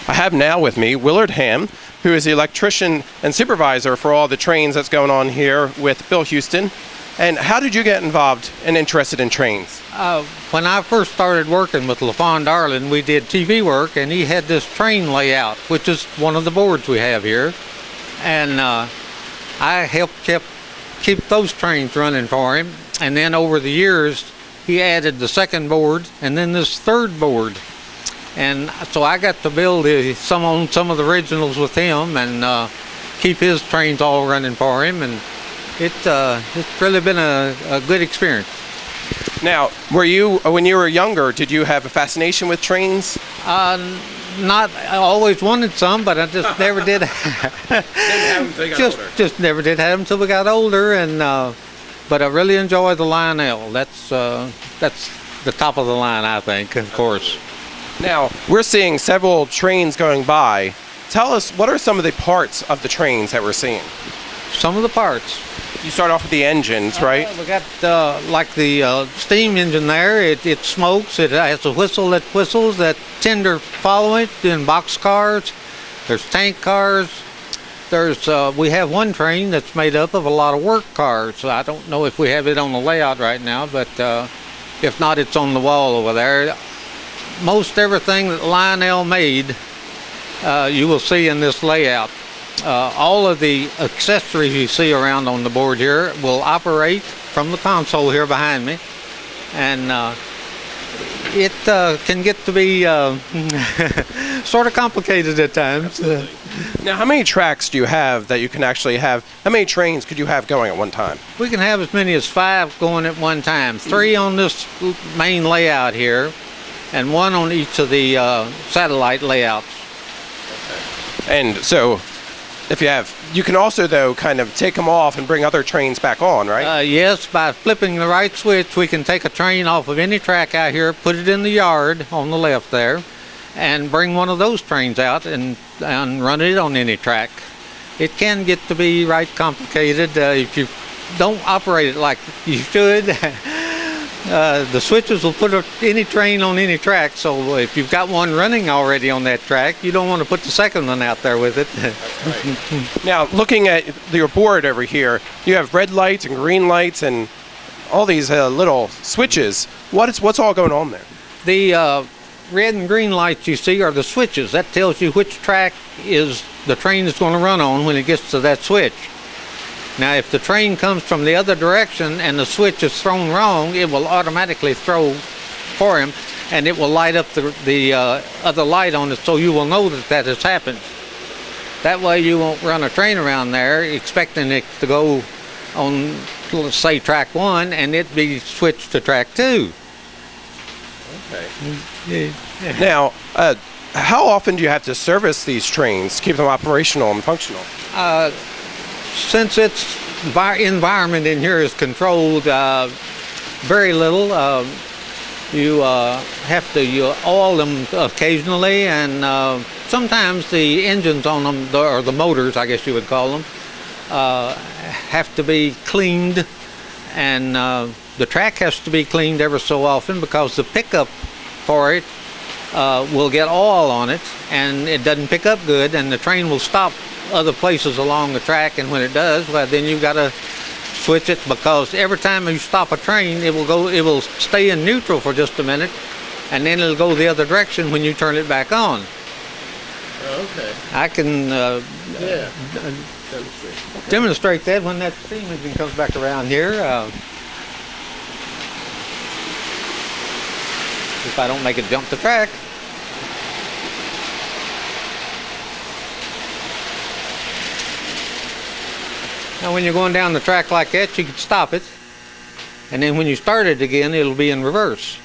I have now with me Willard Ham, who is the electrician and supervisor for all the trains that's going on here with Bill Huston. And how did you get involved and interested in trains? When I first started working with LaFond Darling, we did TV work, and he had this train layout, which is one of the boards we have here. And I helped keep those trains running for him. And then over the years, he added the second board and then this third board. And so I got to build some of the originals with him and keep his trains all running for him. And it's really been a good experience. Now, when you were younger, did you have a fascination with trains? Not, I always wanted some, but I just never did. Didn't have them until you got older. Just never did have them until we got older. And but I really enjoy the Lionel. That's the top of the line, I think, of course. Now, we're seeing several trains going by. Tell us, what are some of the parts of the trains that we're seeing? Some of the parts. You start off with the engines, right? We got like the steam engine there. It smokes. It has a whistle that whistles. That tender follow it. Then box cars. There's tank cars. We have one train that's made up of a lot of work cars. So I don't know if we have it on the layout right now, but if not, it's on the wall over there. Most everything that Lionel made, you will see in this layout. All of the accessories you see around on the board here will operate from the console here behind me, and it can get to be sort of complicated at times. Now, how many tracks do you have that you can actually have? How many trains could you have going at one time? We can have as many as 5 going at one time. 3 on this main layout here, and 1 on each of the satellite layouts. Okay. And so, you can also, though, kind of take them off and bring other trains back on, right? Yes, by flipping the right switch, we can take a train off of any track out here, put it in the yard on the left there, and bring one of those trains out and run it on any track. It can get to be right complicated if you don't operate it like you should. The switches will put any train on any track, so if you've got one running already on that track, you don't want to put the second one out there with it. That's right. Now, looking at your board over here, you have red lights and green lights and all these little switches. What's all going on there? The red and green lights you see are the switches. That tells you which track the train is going to run on when it gets to that switch. Now, if the train comes from the other direction and the switch is thrown wrong, it will automatically throw for him, and it will light up the other light on it, so you will know that has happened. That way you won't run a train around there expecting it to go on, let's say, track 1, and it be switched to track 2. Okay. Now, how often do you have to service these trains to keep them operational and functional? Since its environment in here is controlled very little, you have to oil them occasionally, and sometimes the engines on them, or the motors, I guess you would call them, have to be cleaned, and the track has to be cleaned ever so often because the pickup for it will get oil on it, and it doesn't pick up good, and the train will stop other places along the track, and when it does, well, then you've got to switch it, because every time you stop a train, it will stay in neutral for just a minute, and then it'll go the other direction when you turn it back on. Okay. I can demonstrate that when that steam engine comes back around here. If I don't make it jump the track. Now, when you're going down the track like that, you can stop it, and then when you start it again, it'll be in reverse.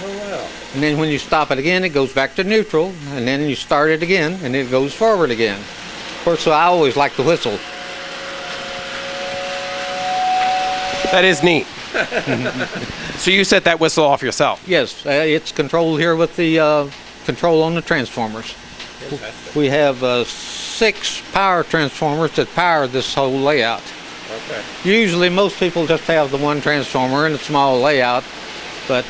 Oh, wow. And then when you stop it again, it goes back to neutral, and then you start it again, and it goes forward again. Of course, so I always like the whistle. That is neat. So you set that whistle off yourself? Yes, it's controlled here with the control on the transformers. Fantastic. We have 6 power transformers that power this whole layout. Okay. Usually most people just have the one transformer in a small layout, but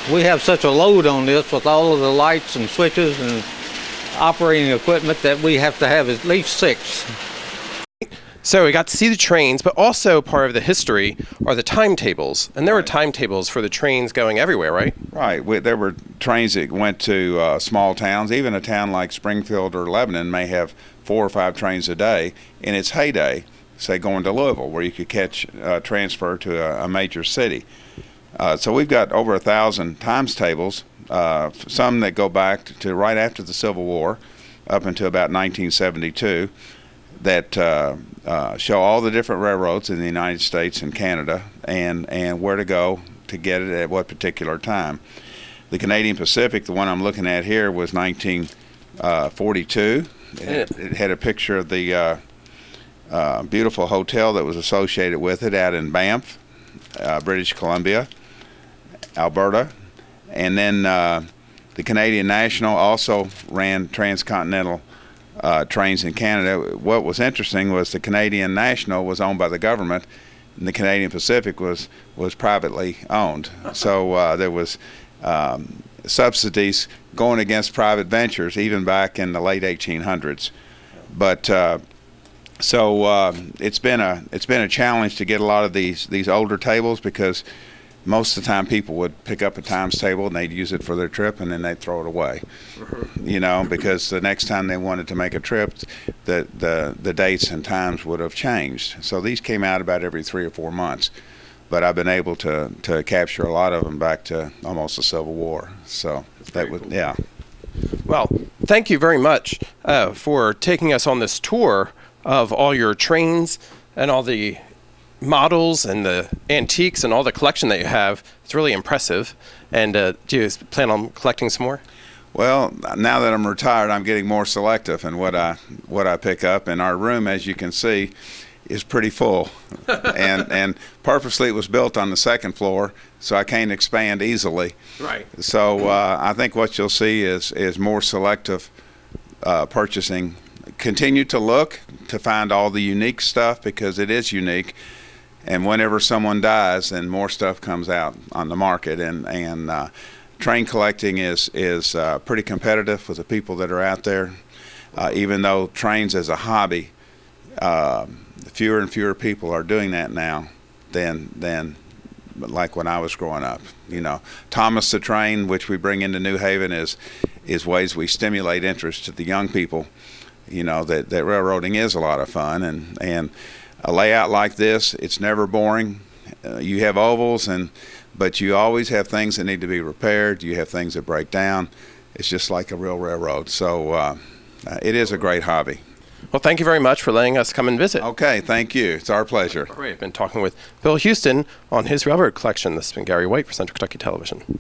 We have such a load on this with all of the lights and switches and operating equipment that we have to have at least 6. So we got to see the trains, but also part of the history are the timetables. And there were timetables for the trains going everywhere, right? Right. There were trains that went to small towns. Even a town like Springfield or Lebanon may have 4 or 5 trains a day in its heyday, say going to Louisville, where you could catch transfer to a major city. So we've got over 1,000 timetables, some that go back to right after the Civil War, up until about 1972, that show all the different railroads in the United States and Canada and where to go to get it at what particular time. The Canadian Pacific, the one I'm looking at here, was 1942. It had a picture of the beautiful hotel that was associated with it out in Banff, British Columbia, Alberta. And then the Canadian National also ran transcontinental trains in Canada. What was interesting was the Canadian National was owned by the government, and the Canadian Pacific was privately owned. So there was subsidies going against private ventures even back in the late 1800s. But it's been a challenge to get a lot of these older tables, because most of the time people would pick up a times table and they'd use it for their trip and then they'd throw it away. You know, because the next time they wanted to make a trip, the dates and times would have changed. So these came out about every 3 or 4 months. But I've been able to capture a lot of them back to almost the Civil War. So that was, yeah. Well, thank you very much for taking us on this tour of all your trains and all the models and the antiques and all the collection that you have. It's really impressive. And do you plan on collecting some more? Well, now that I'm retired, I'm getting more selective in what I pick up. And our room, as you can see, is pretty full. and purposely it was built on the 2nd floor, so I can't expand easily. Right. So I think what you'll see is more selective purchasing. Continue to look to find all the unique stuff, because it is unique. And whenever someone dies, then more stuff comes out on the market. And train collecting is pretty competitive with the people that are out there. Even though trains as a hobby, fewer and fewer people are doing that now than like when I was growing up. You know, Thomas the Train, which we bring into New Haven, is ways we stimulate interest to the young people. You know, that railroading is a lot of fun, and a layout like this, it's never boring. You have ovals, but you always have things that need to be repaired. You have things that break down. It's just like a real railroad. So it is a great hobby. Well, thank you very much for letting us come and visit. Okay, thank you. It's our pleasure. All right, I've been talking with Bill Huston on his railroad collection. This has been Gary White for Central Kentucky Television.